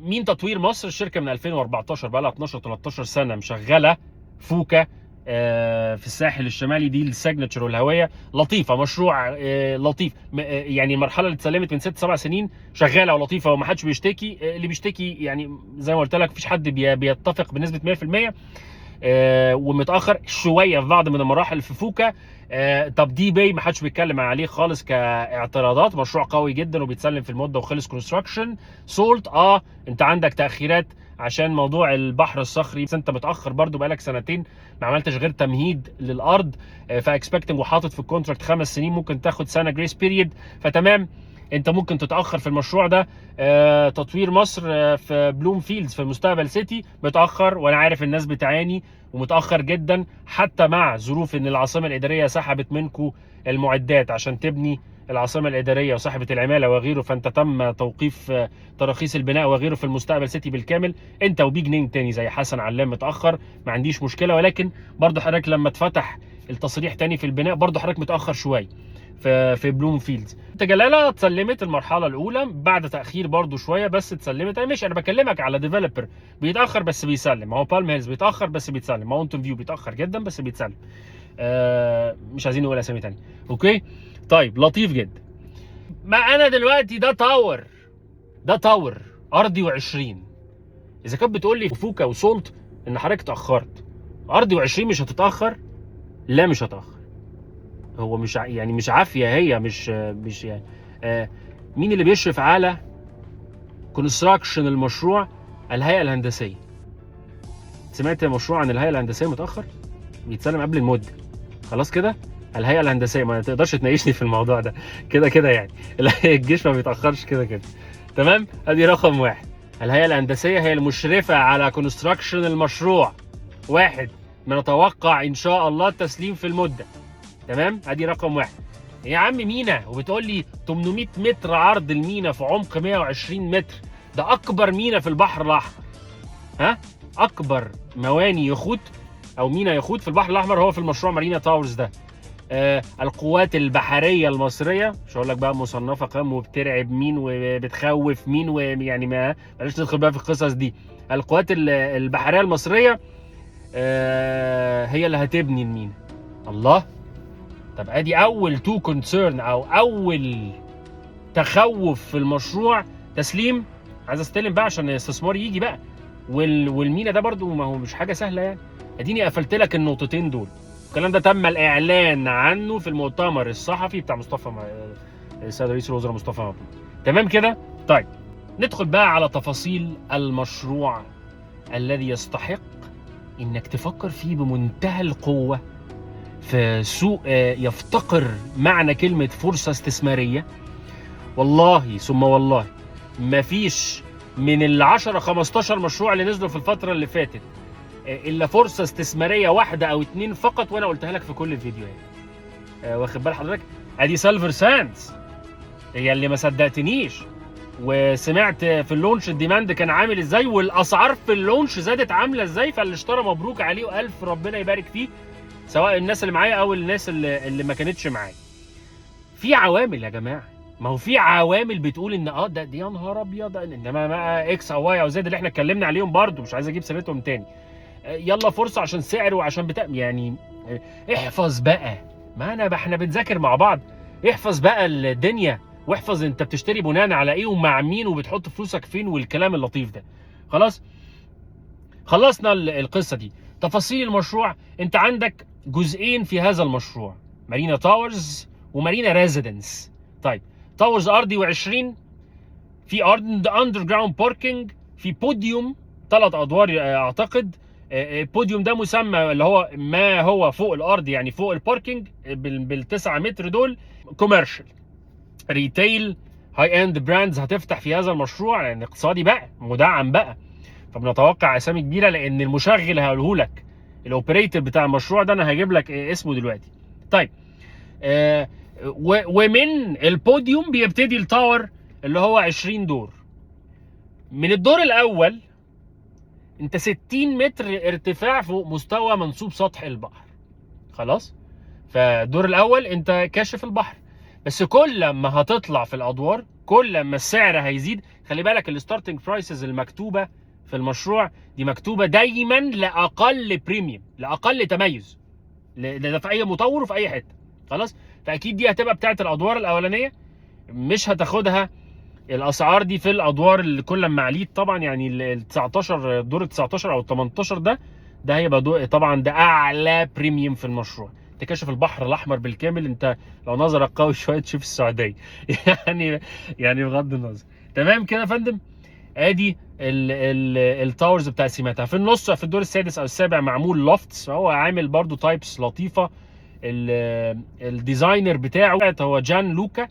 مين تطوير مصر؟ الشركه من 2014 بقى لها 12 13 سنه مشغله فوكا في الساحل الشمالي. دي السيجنتشر والهويه لطيفه، مشروع لطيف. يعني المرحله اللي اتسلمت من 6 7 سنين شغاله ولطيفه وما حدش بيشتكي. اللي بيشتكي يعني زي ما قلت لك مفيش حد بيتفق بنسبه 100%. ومتاخر شويه في بعض من المراحل في فوكا. طب دي باي ما حدش بيتكلم عليه خالص كاعتراضات، مشروع قوي جدا وبيتسلم في المده وخلص كونستراكشن. سولت انت عندك تاخيرات عشان موضوع البحر الصخري، بس انت متاخر برضو بقالك سنتين ما عملتش غير تمهيد للارض. فاكسبكتنج وحاطط في الكونتراكت 5 سنين، ممكن تاخد سنه جريس بيريد، فتمام. انت ممكن تتاخر في المشروع ده. تطوير مصر في بلوم فيلدز في مستقبل سيتي متاخر، وانا عارف الناس بتعاني ومتاخر جدا، حتى مع ظروف ان العاصمه الاداريه سحبت منكم المعدات عشان تبني العاصمه الاداريه وسحبت العماله وغيره، فانت تم توقيف تراخيص البناء وغيره في المستقبل سيتي بالكامل. انت وبيج نيم تاني زي حسن علام متاخر، ما عنديش مشكله، ولكن برضه حضرتك لما اتفتح التصريح تاني في البناء برضه حضرتك متاخر شويه في بلوم فيلدز. انت جلاله اتسلمت المرحله الاولى بعد تاخير برضو شويه، بس اتسلمت. انا مش انا بكلمك على ديفلوبر بيتاخر بس بيسلم. هو بالم هيلز بيتاخر بس بيتسلم، ماونتن فيو بيتاخر جدا بس بيتسلم. مش عايزين نقول اسامي تانية. اوكي طيب لطيف جدا. ما انا دلوقتي ده تاور ارضي و20. اذا كانت بتقول لي فوكا وسولت ان حضرتك اتاخرت، ارضي و20 مش هتتاخر؟ لا مش هتاخر. هو مش يعني مش عافيه، هي مش يعني مين اللي بيشرف على كونستراكشن المشروع؟ الهيئه الهندسيه. سمعت مشروع عن الهيئه الهندسيه متاخر؟ بيتسلم قبل المده. خلاص كده الهيئه الهندسيه ما تقدرش تناقشني في الموضوع ده كده كده يعني. الجيش ما بيتاخرش كده كده. تمام. ادي رقم واحد. الهيئه الهندسيه هي المشرفه على كونستراكشن المشروع. واحد، بنتوقع ان شاء الله التسليم في المده. تمام. ادي رقم واحد. يا عم مينا وبتقول لي 800 متر عرض المينا في عمق 120 متر، ده اكبر مينا في البحر الاحمر. ها، اكبر مواني يخوت او مينا يخوت في البحر الاحمر هو في المشروع مارينا تاورز ده. القوات البحريه المصريه، مش هقول لك بقى مصنفه كام وبترعب مين وبتخوف مين، ويعني ما بلاش ندخل بقى في القصص دي. القوات البحريه المصريه هي اللي هتبني المينا. الله. طب ادي اول تو كونسيرن او اول تخوف في المشروع. تسليم، عايز استلم بقى عشان الاستثمار يجي بقى. والمينا ده برضو ما هو مش حاجه سهله يعني. اديني قفلت لك النقطتين دول. الكلام ده تم الاعلان عنه في المؤتمر الصحفي بتاع السيد رئيس الوزراء مصطفى مبروك. تمام كده. طيب ندخل بقى على تفاصيل المشروع الذي يستحق انك تفكر فيه بمنتهى القوه، في سوق يفتقر معنى كلمة فرصة استثمارية. والله ثم والله مفيش من 10 15 مشروع اللي نزلوا في الفترة اللي فاتت إلا فرصة استثمارية واحدة أو 2 فقط، وأنا قلتها لك في كل الفيديوهات. واخد بال حضرتك؟ أدي سيلفر ساندز، هي اللي ما صدقتنيش وسمعت في اللونش الديماند كان عامل ازاي والاسعار في اللونش زادت عامله ازاي، فاللي اشترى مبروك عليه والف ربنا يبارك فيه، سواء الناس اللي معايا او الناس اللي ما كانتش معايا. في عوامل يا جماعه، ما هو في عوامل بتقول ان ده يا نهار ابيض، انما ما اكس او واي او زد اللي احنا اتكلمنا عليهم برضو مش عايز اجيب سيرتهم تاني. يلا فرصه عشان سعر وعشان يعني احفظ بقى. ما احنا بنذاكر مع بعض. احفظ بقى الدنيا، واحفظ انت بتشتري بناء على ايه ومع مين وبتحط فلوسك فين والكلام اللطيف ده. خلاص خلصنا القصه دي. تفاصيل المشروع، انت عندك جزئين في هذا المشروع، مارينا تاورز ومارينا ريزيدنس. طيب تاورز ارضي و20، في اندر جراوند باركينج، في بوديوم 3 ادوار اعتقد. البوديوم ده مسمى اللي هو ما هو فوق الارض يعني فوق الباركينج بال9 متر دول. كوميرشال، ريتيل، هاي اند براندز هتفتح في هذا المشروع لان اقتصادي بقى مدعم بقى، فبنتوقع اسامي كبيره لان المشغل هقوله لك الاوبريتور بتاع المشروع ده انا هجيب لك اسمه دلوقتي. طيب ومن البوديوم بيبتدي التاور اللي هو 20 دور. من الدور الاول انت 60 متر ارتفاع فوق مستوى منسوب سطح البحر. خلاص، فالدور الاول انت كاشف البحر. بس كل ما هتطلع في الادوار كل ما السعر هيزيد. خلي بالك الستارتنج برايسز المكتوبه في المشروع دي مكتوبه دايما لاقل بريميوم، لاقل تميز، ده في اي مطور وفي اي حته. خلاص، فاكيد دي هتبقى بتاعت الادوار الاولانيه، مش هتاخدها الاسعار دي في الادوار اللي كل ما عليت طبعا. يعني ال 19 دور ال 19 او ال 18 ده هيبقى طبعا ده اعلى بريميوم في المشروع. تكشف البحر الاحمر بالكامل، انت لو نظرك قوي شويه تشوف السعوديه يعني بغض النظر. تمام كده يا فندم. ادي التاورز بتاع سيماتها. في النص في الدور السادس او السابع معمول لوفتس، فهو عامل برضو تايبس لطيفه. الديزاينر بتاعه هو جان لوكا،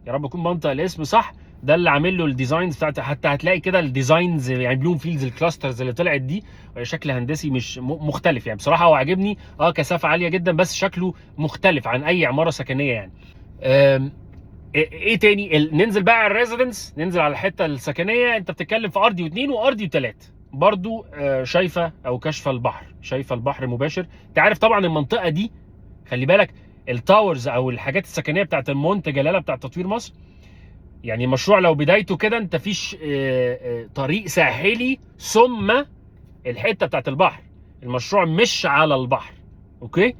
يا رب اكون بنطق الاسم صح. ده اللي عامل له الديزاينز بتاعته، حتى هتلاقي كده الديزاينز يعني بلوم فيلدز الكلاسترز اللي طلعت دي شكل هندسي مش مختلف يعني. بصراحه هو عاجبني، كثافه عاليه جدا، بس شكله مختلف عن اي عماره سكنيه يعني. ايه تاني؟ ننزل بقى على الريزيدنس، ننزل على الحته السكنيه. انت بتتكلم في ارضي و2 وارضي و3 برضو، شايفه او كشفه البحر، شايفه البحر مباشر. انت عارف طبعا المنطقه دي، خلي بالك التاورز او الحاجات السكنيه بتاعت المونت جلاله بتاعت تطوير مصر، يعني المشروع لو بدايته كده انت فيش طريق ساحلي ثم الحته بتاعت البحر. المشروع مش على البحر، اوكي.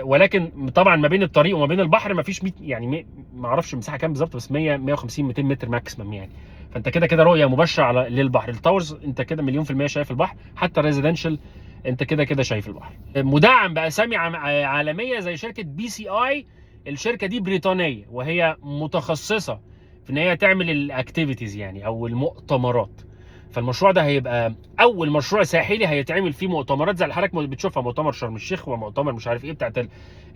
ولكن طبعا ما بين الطريق وما بين البحر ما فيش 100 يعني ما اعرفش المساحه كام بالظبط، بس 100 150 200 متر ماكسيمم يعني. فانت كده كده رؤيه مباشره على للبحر. التاورز انت كده مليون في الميه شايف البحر، حتى الريزيدنشال انت كده كده شايف البحر. مدعم باسامي عالميه زي شركه BCI. الشركه دي بريطانيه وهي متخصصه في ان هي تعمل الاكتيفيتيز يعني او المؤتمرات. فالمشروع ده هيبقى اول مشروع ساحلي هيتعمل فيه مؤتمرات زي اللي حضرتك بتشوفها، مؤتمر شرم الشيخ ومؤتمر مش عارف ايه بتاعت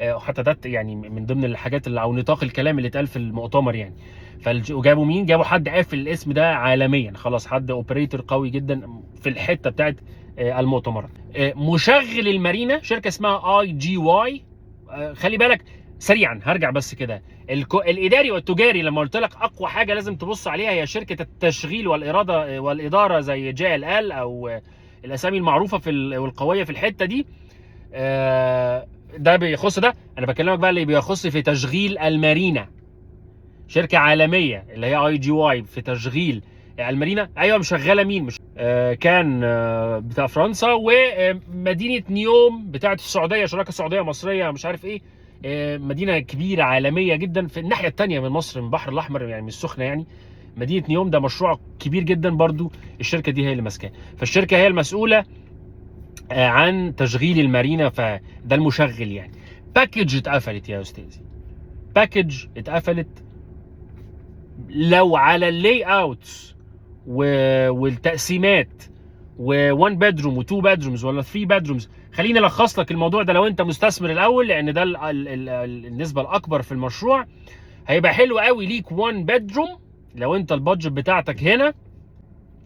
حتى ده يعني من ضمن الحاجات اللي او نطاق الكلام اللي اتقال في المؤتمر يعني. وجابوا مين؟ جابوا حد قافل الاسم ده عالميا خلاص، حد اوبريتور قوي جدا في الحته بتاعت المؤتمرات. مشغل المارينا شركه اسمها IGY. خلي بالك سريعا هرجع بس كده، الاداري والتجاري لما قلت لك اقوى حاجه لازم تبص عليها هي شركه التشغيل والاداره زي JLL او الاسامي المعروفه والقويه في الحته دي. ده بيخص ده. انا بكلمك بقى اللي بيخص في تشغيل المارينا، شركه عالميه اللي هي IGY في تشغيل المارينا. ايوه مشغله مين؟ مش كان بتاع فرنسا، ومدينه نيوم بتاعت السعوديه، شراكه سعوديه مصريه مش عارف ايه. مدينه كبيره عالميه جدا في الناحيه الثانيه من مصر، من البحر الاحمر يعني، من السخنه يعني. مدينه نيوم ده مشروع كبير جدا برضو، الشركه دي هي اللي ماسكاه. فالشركه هي المسؤوله عن تشغيل المارينا، فده المشغل يعني. باكج اتقفلت يا استاذي، باكج اتقفلت. لو على اللاي اوتس والتقسيمات و1 بيدروم و2 بيدرومز ولا 3 بيدرومز، خليني الخص لك الموضوع ده لو انت مستثمر الاول، لان ده النسبه الاكبر في المشروع. هيبقى حلو قوي ليك 1 بيدروم لو انت البادجت بتاعتك هنا.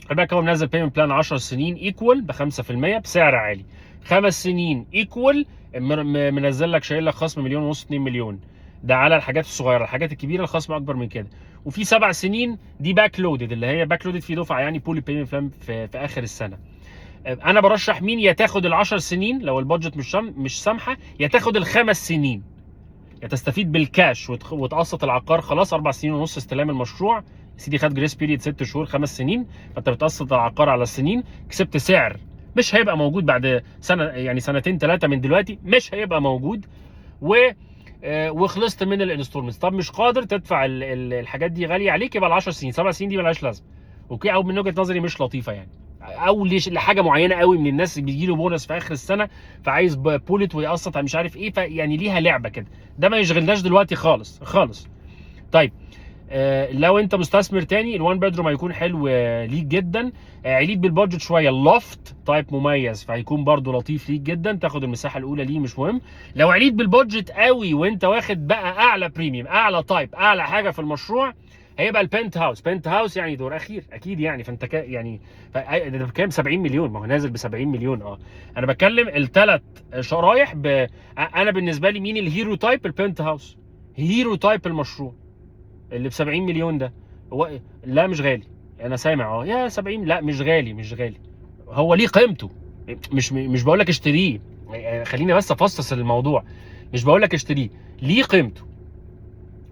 خلي بالك هو منزل بيمنت بلان 10 سنين ايكوال ب 5% بسعر عالي، 5 سنين ايكوال منزل لك شايل لك خصم 1.5 مليون 2 مليون. ده على الحاجات الصغيره، الحاجات الكبيره الخصم اكبر من كده. وفي 7 سنين دي باك لودد، اللي هي باك لودد في دفعه يعني بولي بيمنت بلان في اخر السنه. انا برشح مين؟ يا تاخد ال10 سنين لو البادجت مش سامحه، يا تاخد ال5 سنين، يا تستفيد بالكاش وتقسط العقار خلاص 4 سنين ونص استلام المشروع. سيدي خد جريس بيريد 6 شهور 5 سنين، فانت بتقسط العقار على السنين، كسبت سعر مش هيبقى موجود بعد سنه يعني سنتين 3 من دلوقتي، مش هيبقى موجود. وخلصت من الانستولمنتس. طب مش قادر تدفع الحاجات دي غاليه عليك، يبقى ال10 سنين 7 سنين دي مالهاش لازمه، اوكي. او من وجهه نظري مش لطيفه يعني، او لحاجه معينه قوي من الناس بيجي له بونص في اخر السنه فعايز بولت ويقسط مش عارف ايه، فيعني ليها لعبه كده. ده ما يشغلناش دلوقتي خالص خالص. طيب لو انت مستثمر تاني، ال1 بيدروم هيكون حلو ليك جدا. عليك بالبادجت شويه، اللوفت تايب مميز فهيكون برضو لطيف ليك جدا، تاخد المساحه الاولى ليه مش مهم. لو عليك بالبادجت قوي وانت واخد بقى اعلى بريميوم، اعلى تايب، اعلى حاجه في المشروع، هيبقى البنت هاوس. بنت هاوس يعني دور اخير اكيد يعني. فانت يعني ده بكام؟ 70 مليون، ما هو نازل ب 70 مليون. انا بتكلم الثلاث شرايح انا بالنسبه لي مين الهيرو تايب؟ البنت هاوس هيرو تايب المشروع اللي ب 70 مليون ده. هو لا مش غالي، انا سامع يا 70، لا مش غالي مش غالي، هو ليه قيمته. مش بقول لك اشتريه، خليني بس افصص الموضوع. مش بقول لك اشتريه، ليه قيمته.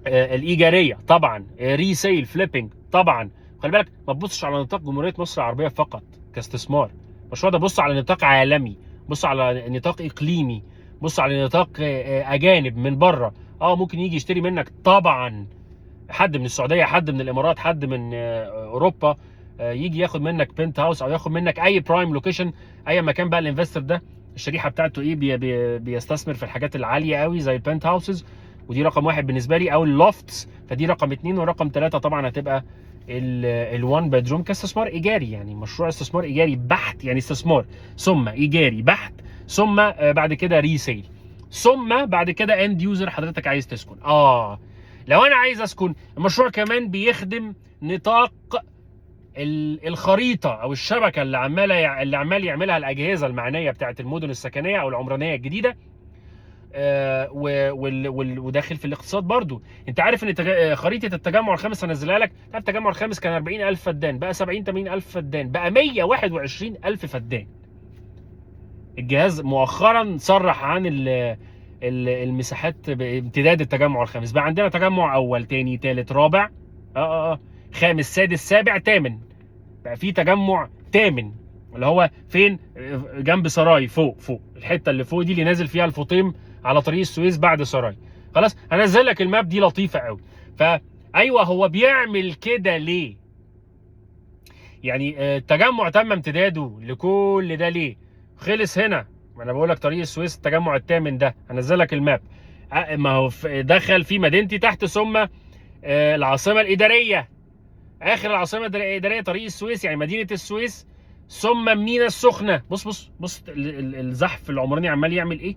الايجاريه طبعا، ريسيل فليبنج طبعا. خلي بالك ما تبصش على نطاق جمهوريه مصر العربيه فقط كاستثمار. المشروع ده بص على نطاق عالمي، بص على نطاق اقليمي، بص على نطاق اجانب من بره. ممكن يجي يشتري منك طبعا، حد من السعوديه، حد من الامارات، حد من اوروبا، يجي ياخد منك بنت هاوس او ياخد منك اي برايم لوكيشن، اي مكان بقى الانفستور ده الشريحه بتاعته ايه بيستثمر في الحاجات العاليه قوي زي البنت هاوسز، ودي رقم واحد بالنسبه لي، او اللوفتس، فدي رقم اتنين. ورقم ثلاثه طبعا هتبقى الوان بيدروم كاستثمار ايجاري، يعني مشروع استثمار ايجاري بحت، يعني استثمار ثم ايجاري بحت، ثم بعد كده ريسيل، ثم بعد كده اند يوزر حضرتك عايز تسكن. لو انا عايز اسكن، المشروع كمان بيخدم نطاق الخريطه او الشبكه اللي عمال يعملها الاجهزه المعنيه بتاعت المدن السكنيه او العمرانيه الجديده، وداخل في الاقتصاد برضو. انت عارف ان خريطه التجمع الخامس هنزلها لك، تعرف التجمع الخامس كان 40,000 فدان، بقى 70 80,000 فدان، بقى 121,000 فدان. الجهاز مؤخرا صرح عن المساحات بامتداد التجمع الخامس. بقى عندنا تجمع اول، تاني، تالت، رابع، خامس، سادس، سابع، تامن. بقى في تجمع تامن اللي هو فين؟ جنب سراي، فوق الحته اللي فوق دي اللي نازل فيها الفطيم على طريق السويس بعد سراي. خلاص هنزل لك الماب دي لطيفه قوي. فايوه هو بيعمل كده ليه؟ يعني التجمع تم امتداده لكل ده ليه؟ خلص هنا، ما انا بقول لك طريق السويس التجمع الثامن ده، هنزل لك الماب. ما هو دخل في مدينتي تحت، ثم العاصمه الاداريه، اخر العاصمه الاداريه طريق السويس يعني مدينه السويس، ثم مينا السخنه. بص الزحف العمراني عمال يعمل ايه.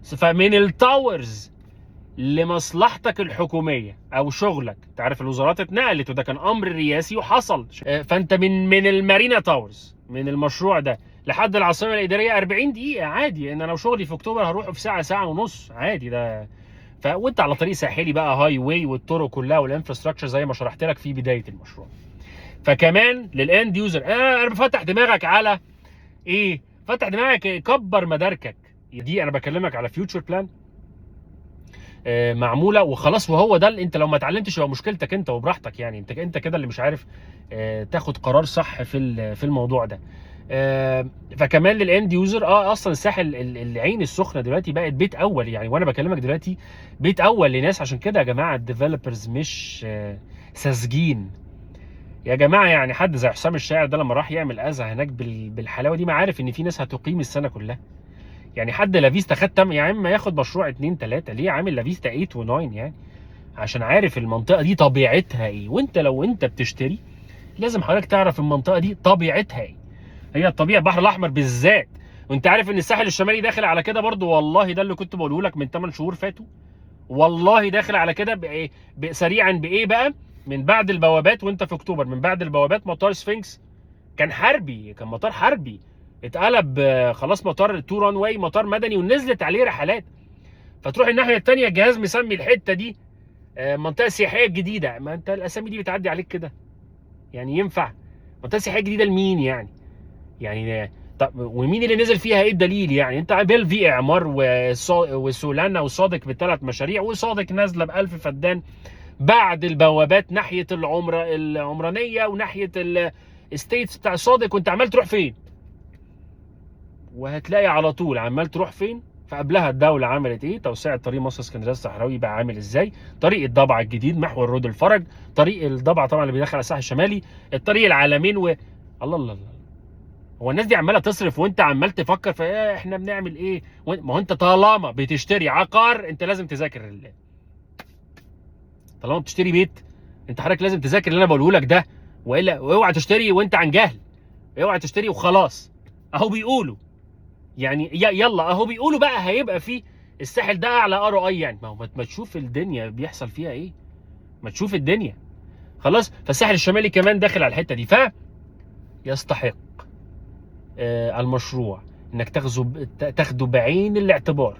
فمن التاورز لمصلحتك الحكوميه او شغلك، انت عارف الوزارات اتنقلت وده كان امر رئاسي وحصل، فانت من المارينا تاورز، من المشروع ده لحد العاصمه الاداريه 40 دقيقه عادي. ان انا لو شغلي في اكتوبر هروحه في ساعه، ساعه ونص عادي ده. وانت على طريق ساحلي بقى، هاي واي، والطرق كلها والانفراستراكشر زي ما شرحت لك في بدايه المشروع. فكمان للاند يوزر، انا بفتح دماغك على ايه؟ فتح دماغك، كبر مداركك. دي انا بكلمك على فيوتشر بلان معموله وخلاص. وهو ده اللي انت لو ما اتعلمتش يبقى مشكلتك انت وبراحتك، يعني انت كده اللي مش عارف تاخد قرار صح في الموضوع ده. فكمان للاند يوزر، اصلا الساحل العين السخنه دلوقتي بقت بيت اول، يعني وانا بكلمك دلوقتي بيت اول لناس. عشان كده يا جماعه الديفلوبرز مش ساذجين يا جماعه. يعني حد زي حسام الشاعر ده لما راح يعمل ازا هناك بالحلاوه دي، ما عارف ان في ناس هتقيم السنه كلها. يعني حد لافيستا خد يا عم ياخد مشروع 2 3 ليه عامل لافيستا 8 و9 يعني، عشان عارف المنطقه دي طبيعتها ايه. وانت لو انت بتشتري لازم حضرتك تعرف المنطقه دي طبيعتها ايه. هي الطبيعه البحر الاحمر بالذات، وانت عارف ان الساحل الشمالي داخل على كده برضو. والله ده اللي كنت بقوله لك من 8 شهور فاتوا، والله داخل على كده بايه، سريعا بايه بقى؟ من بعد البوابات وانت في اكتوبر، من بعد البوابات مطار سفنكس كان حربي، كان مطار حربي، اتقلب خلاص مطار تو ران واي، مطار مدني، ونزلت عليه رحلات. فتروح الناحيه الثانيه الجهاز مسمي الحته دي منطقه سياحيه جديده. ما انت الاسامي دي بتعدي عليك كده يعني؟ ينفع منطقه سياحيه جديده لمين يعني طب ومين اللي نزل فيها؟ ايه الدليل يعني؟ انت بيلفي اعمار وسولانا وصادق بالثلاث مشاريع، وصادق نازله ب1000 فدان بعد البوابات ناحيه العمرانيه وناحيه الستيتس بتاع صادق، وانت عمال تروح فين؟ وهتلاقي على طول عمال تروح فين. فقبلها الدوله عملت ايه؟ توسعه طريق مصر اسكندريه الصحراوي بقى عامل ازاي؟ طريق الضبعه الجديد، محور رود الفرج، طريق الضبعه طبعا اللي بيدخل على الساحل الشمالي، الطريق العالمين الله. هو الناس دي عماله تصرف وانت عمال تفكر في ايه احنا بنعمل ايه؟ ما هو انت طالما بتشتري عقار انت لازم تذاكر طالما بتشتري بيت انت حضرتك لازم تذاكر اللي انا بقوله لك ده، والا اوعى تشتري وانت عن جهل، اوعى تشتري وخلاص. اهو بيقولوا يعني يلا اهو بيقولوا بقى هيبقى في الساحل ده اعلى ROI. يعني ما تشوف الدنيا بيحصل فيها ايه، ما تشوف الدنيا خلاص. فالساحل الشمالي كمان داخل على الحته دي، يستحق المشروع انك تاخده بعين الاعتبار.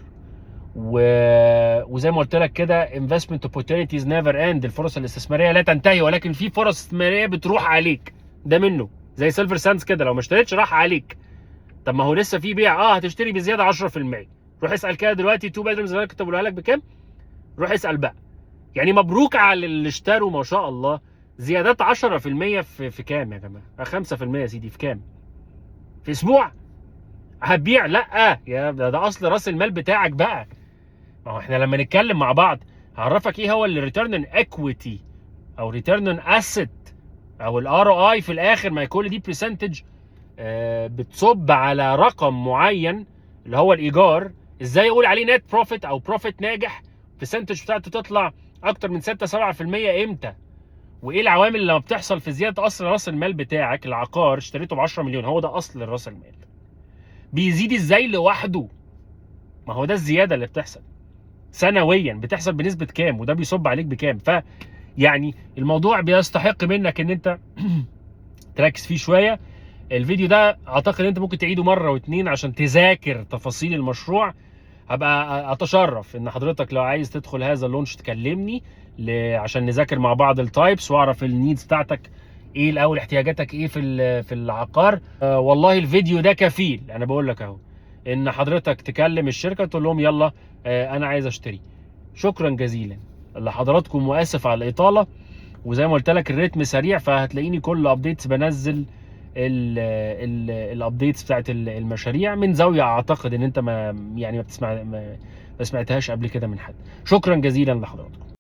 وزي ما قلت لك كده investment opportunities never end، الفرص الاستثماريه لا تنتهي، ولكن في فرص استثماريه بتروح عليك. ده منه زي سيلفر ساندز كده، لو ما اشتريتش راح عليك. طب ما هو لسه في بيع، هتشتري بزياده 10%. روح اسال كده دلوقتي 2 bedrooms اللي انا كنت بقولها لك بكام، روح اسال بقى يعني مبروك على اللي اشتروا ما شاء الله. زيادات 10% في كام يا جماعه؟ 5% يا سيدي في كام؟ في اسبوع هتبيع؟ لا يا ده اصل راس المال بتاعك بقى. ما هو احنا لما نتكلم مع بعض هعرفك ايه هو الريتيرن ان اكويتي او ريتيرن ان اسيت او الار او اي في الاخر. ما كل دي برسنتج بتصب على رقم معين اللي هو الايجار. ازاي اقول عليه نت بروفيت او بروفيت ناجح؟ برسنتج بتاعته تطلع اكتر من 6 7% امتى؟ وايه العوامل اللي لما بتحصل في زياده اصل راس المال بتاعك؟ العقار اشتريته ب 10 مليون، هو ده اصل راس المال، بيزيد ازاي لوحده؟ ما هو ده الزياده اللي بتحصل سنويا، بتحصل بنسبه كام؟ وده بيصب عليك بكام؟ يعني الموضوع بيستحق منك ان انت تركز فيه شويه. الفيديو ده اعتقد انت ممكن تعيده مره واتنين عشان تذاكر تفاصيل المشروع. هبقى اتشرف ان حضرتك لو عايز تدخل هذا اللونش تكلمني عشان نذاكر مع بعض التايبس واعرف النيدز بتاعتك ايه الاول، احتياجاتك ايه في العقار. والله الفيديو ده كفيل، انا بقول لك اهو، ان حضرتك تكلم الشركه تقول لهم يلا انا عايز اشتري. شكرا جزيلا لحضراتكم واسف على الاطاله. وزي ما قلت لك الريتم سريع، فهتلاقيني كل ابديتس بنزل الابديتس بتاعت المشاريع من زاويه اعتقد ان انت ما سمعتهاش قبل كده من حد. شكرا جزيلا لحضراتكم.